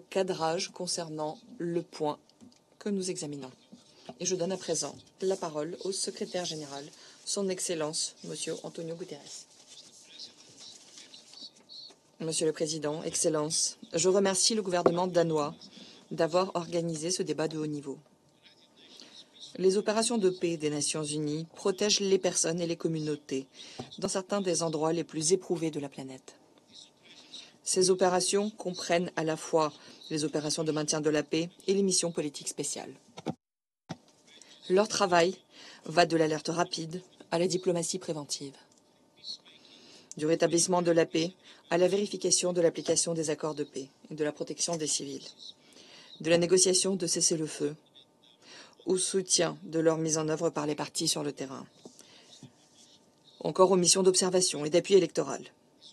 cadrage concernant le point que nous examinons. Et je donne à présent la parole au secrétaire général, son Excellence, Monsieur Antonio Guterres. Monsieur le Président, Excellences, je remercie le gouvernement danois d'avoir organisé ce débat de haut niveau. Les opérations de paix des Nations Unies protègent les personnes et les communautés dans certains des endroits les plus éprouvés de la planète. Ces opérations comprennent à la fois les opérations de maintien de la paix et les missions politiques spéciales. Leur travail va de l'alerte rapide à la diplomatie préventive, du rétablissement de la paix à la vérification de l'application des accords de paix et de la protection des civils, de la négociation de cessez-le-feu au soutien de leur mise en œuvre par les partis sur le terrain, encore aux missions d'observation et d'appui électoral.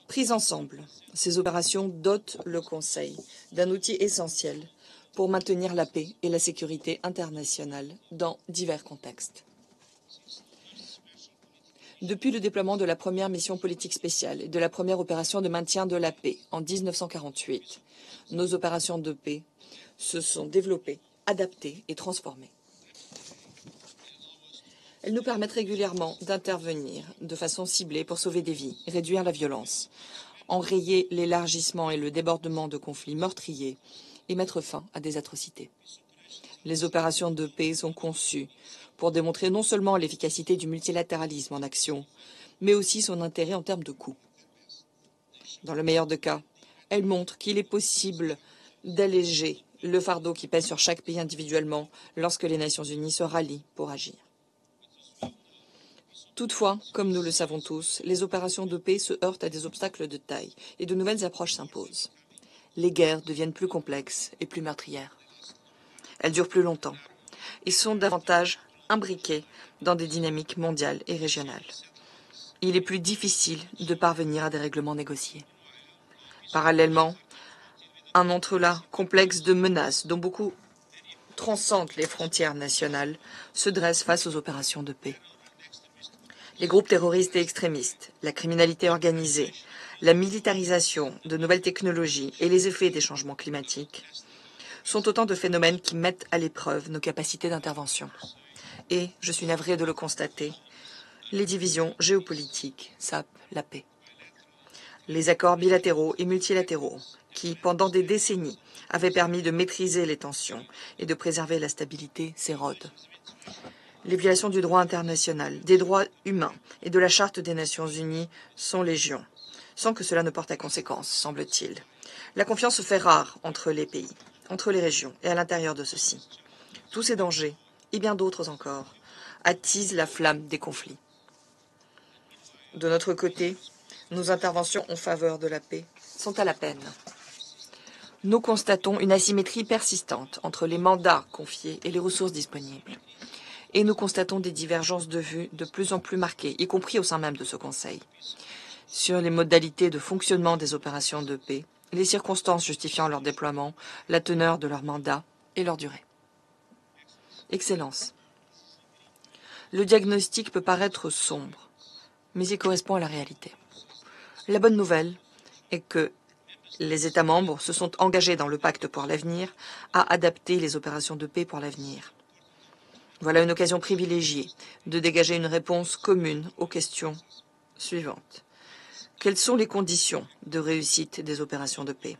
Prises ensemble, ces opérations dotent le Conseil d'un outil essentiel pour maintenir la paix et la sécurité internationale dans divers contextes. Depuis le déploiement de la première mission politique spéciale et de la première opération de maintien de la paix en 1948, nos opérations de paix se sont développées, adaptées et transformées. Elles nous permettent régulièrement d'intervenir de façon ciblée pour sauver des vies, réduire la violence, enrayer l'élargissement et le débordement de conflits meurtriers et mettre fin à des atrocités. Les opérations de paix sont conçues pour démontrer non seulement l'efficacité du multilatéralisme en action, mais aussi son intérêt en termes de coûts. Dans le meilleur des cas, elles montrent qu'il est possible d'alléger le fardeau qui pèse sur chaque pays individuellement lorsque les Nations Unies se rallient pour agir. Toutefois, comme nous le savons tous, les opérations de paix se heurtent à des obstacles de taille et de nouvelles approches s'imposent. Les guerres deviennent plus complexes et plus meurtrières. Elles durent plus longtemps et sont davantage imbriquées dans des dynamiques mondiales et régionales. Il est plus difficile de parvenir à des règlements négociés. Parallèlement, un entrelac complexe de menaces dont beaucoup transcendent les frontières nationales se dresse face aux opérations de paix. Les groupes terroristes et extrémistes, la criminalité organisée, la militarisation de nouvelles technologies et les effets des changements climatiques sont autant de phénomènes qui mettent à l'épreuve nos capacités d'intervention. Et, je suis navrée de le constater, les divisions géopolitiques sapent la paix. Les accords bilatéraux et multilatéraux, qui, pendant des décennies, avaient permis de maîtriser les tensions et de préserver la stabilité, s'érodent. Les violations du droit international, des droits humains et de la Charte des Nations Unies sont légion, sans que cela ne porte à conséquence, semble-t-il. La confiance se fait rare entre les pays, entre les régions et à l'intérieur de ceux-ci. Tous ces dangers, et bien d'autres encore, attisent la flamme des conflits. De notre côté, nos interventions en faveur de la paix sont à la peine. Nous constatons une asymétrie persistante entre les mandats confiés et les ressources disponibles. Et nous constatons des divergences de vues de plus en plus marquées, y compris au sein même de ce Conseil, sur les modalités de fonctionnement des opérations de paix, les circonstances justifiant leur déploiement, la teneur de leur mandat et leur durée. Excellences, le diagnostic peut paraître sombre, mais il correspond à la réalité. La bonne nouvelle est que les États membres se sont engagés dans le pacte pour l'avenir à adapter les opérations de paix pour l'avenir. Voilà une occasion privilégiée de dégager une réponse commune aux questions suivantes. Quelles sont les conditions de réussite des opérations de paix?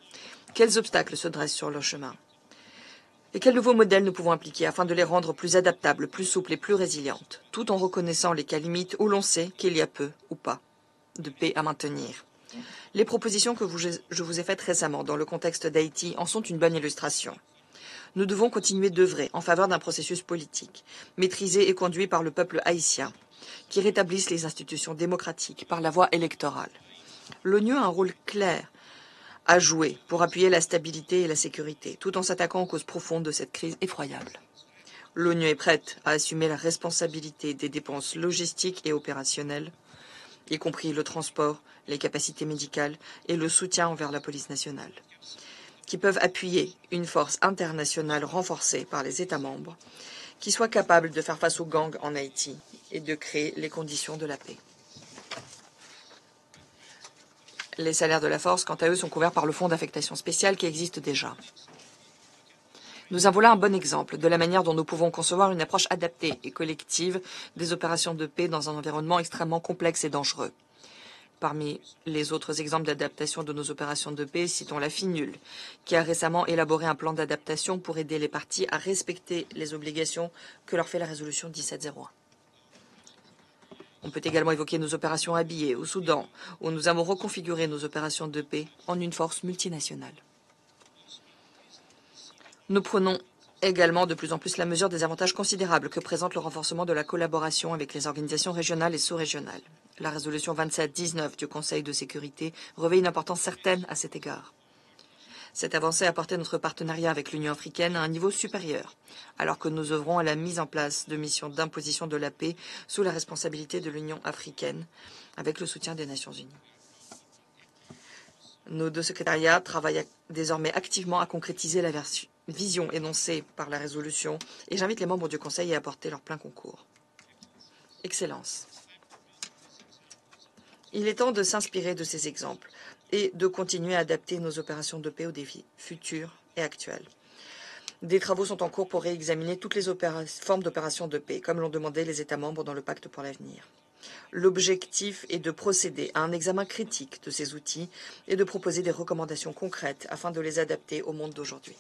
Quels obstacles se dressent sur leur chemin? Et quels nouveaux modèles nous pouvons appliquer afin de les rendre plus adaptables, plus souples et plus résilientes, tout en reconnaissant les cas limites où l'on sait qu'il y a peu ou pas de paix à maintenir? Les propositions que je vous ai faites récemment dans le contexte d'Haïti en sont une bonne illustration. Nous devons continuer d'œuvrer en faveur d'un processus politique, maîtrisé et conduit par le peuple haïtien, qui rétablisse les institutions démocratiques par la voie électorale. L'ONU a un rôle clair à jouer pour appuyer la stabilité et la sécurité, tout en s'attaquant aux causes profondes de cette crise effroyable. L'ONU est prête à assumer la responsabilité des dépenses logistiques et opérationnelles, y compris le transport, les capacités médicales et le soutien envers la police nationale, qui peuvent appuyer une force internationale renforcée par les États membres, qui soit capable de faire face aux gangs en Haïti et de créer les conditions de la paix. Les salaires de la force, quant à eux, sont couverts par le fonds d'affectation spéciale qui existe déjà. Nous en voilà un bon exemple de la manière dont nous pouvons concevoir une approche adaptée et collective des opérations de paix dans un environnement extrêmement complexe et dangereux. Parmi les autres exemples d'adaptation de nos opérations de paix, citons la FINUL, qui a récemment élaboré un plan d'adaptation pour aider les parties à respecter les obligations que leur fait la résolution 1701. On peut également évoquer nos opérations habillées au Soudan, où nous avons reconfiguré nos opérations de paix en une force multinationale. Nous prenons également de plus en plus la mesure des avantages considérables que présente le renforcement de la collaboration avec les organisations régionales et sous-régionales. La résolution 2719 du Conseil de sécurité revêt une importance certaine à cet égard. Cette avancée a porté notre partenariat avec l'Union africaine à un niveau supérieur, alors que nous œuvrons à la mise en place de missions d'imposition de la paix sous la responsabilité de l'Union africaine, avec le soutien des Nations unies. Nos deux secrétariats travaillent désormais activement à concrétiser la vision énoncée par la résolution, et j'invite les membres du Conseil à apporter leur plein concours. Excellence. Il est temps de s'inspirer de ces exemples et de continuer à adapter nos opérations de paix aux défis futurs et actuels. Des travaux sont en cours pour réexaminer toutes les formes d'opérations de paix, comme l'ont demandé les États membres dans le Pacte pour l'avenir. L'objectif est de procéder à un examen critique de ces outils et de proposer des recommandations concrètes afin de les adapter au monde d'aujourd'hui.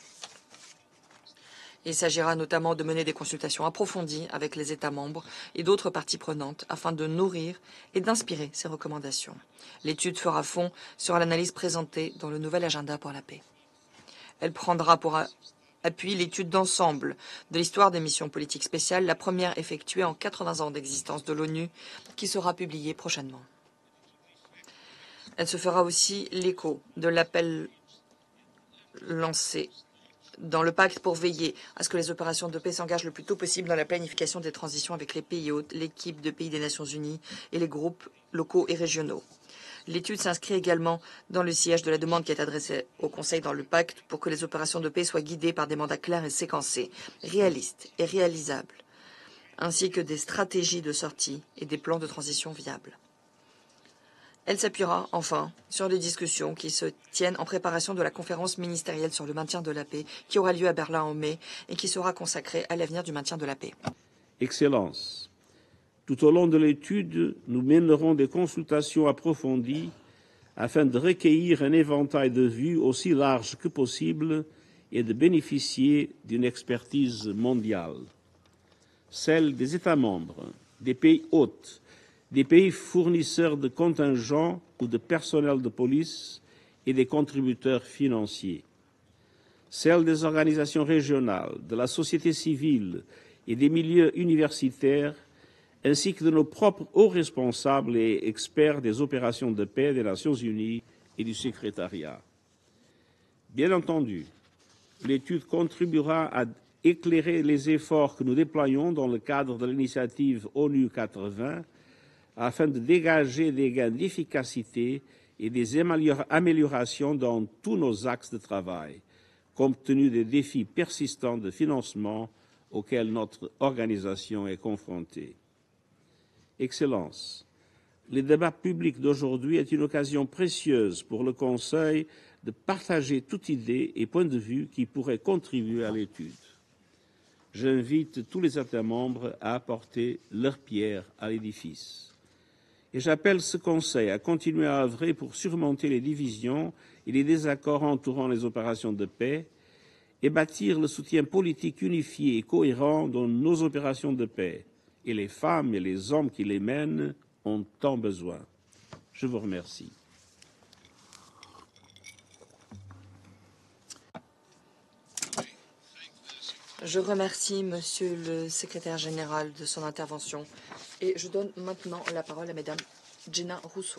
Il s'agira notamment de mener des consultations approfondies avec les États membres et d'autres parties prenantes afin de nourrir et d'inspirer ces recommandations. L'étude fera fond sur l'analyse présentée dans le nouvel agenda pour la paix. Elle prendra pour appui l'étude d'ensemble de l'histoire des missions politiques spéciales, la première effectuée en 80 ans d'existence de l'ONU, qui sera publiée prochainement. Elle se fera aussi l'écho de l'appel lancé dans le pacte pour veiller à ce que les opérations de paix s'engagent le plus tôt possible dans la planification des transitions avec les pays hôtes, l'équipe de pays des Nations Unies et les groupes locaux et régionaux. L'étude s'inscrit également dans le sillage de la demande qui est adressée au Conseil dans le pacte pour que les opérations de paix soient guidées par des mandats clairs et séquencés, réalistes et réalisables, ainsi que des stratégies de sortie et des plans de transition viables. Elle s'appuiera, enfin, sur les discussions qui se tiennent en préparation de la conférence ministérielle sur le maintien de la paix qui aura lieu à Berlin en mai et qui sera consacrée à l'avenir du maintien de la paix. Excellence. Tout au long de l'étude, nous mènerons des consultations approfondies afin de recueillir un éventail de vues aussi large que possible et de bénéficier d'une expertise mondiale. Celle des États membres, des pays hôtes, des pays fournisseurs de contingents ou de personnel de police et des contributeurs financiers. Celle des organisations régionales, de la société civile et des milieux universitaires, ainsi que de nos propres hauts responsables et experts des opérations de paix des Nations unies et du secrétariat. Bien entendu, l'étude contribuera à éclairer les efforts que nous déployons dans le cadre de l'initiative ONU 80 afin de dégager des gains d'efficacité et des améliorations dans tous nos axes de travail, compte tenu des défis persistants de financement auxquels notre organisation est confrontée. Excellence, le débat public d'aujourd'hui est une occasion précieuse pour le Conseil de partager toute idée et point de vue qui pourrait contribuer à l'étude. J'invite tous les États membres à apporter leur pierre à l'édifice. Et j'appelle ce Conseil à continuer à œuvrer pour surmonter les divisions et les désaccords entourant les opérations de paix et bâtir le soutien politique unifié et cohérent dans nos opérations de paix. Et les femmes et les hommes qui les mènent ont tant besoin. Je vous remercie. Je remercie Monsieur le Secrétaire général de son intervention et je donne maintenant la parole à Madame Gina Rousseau.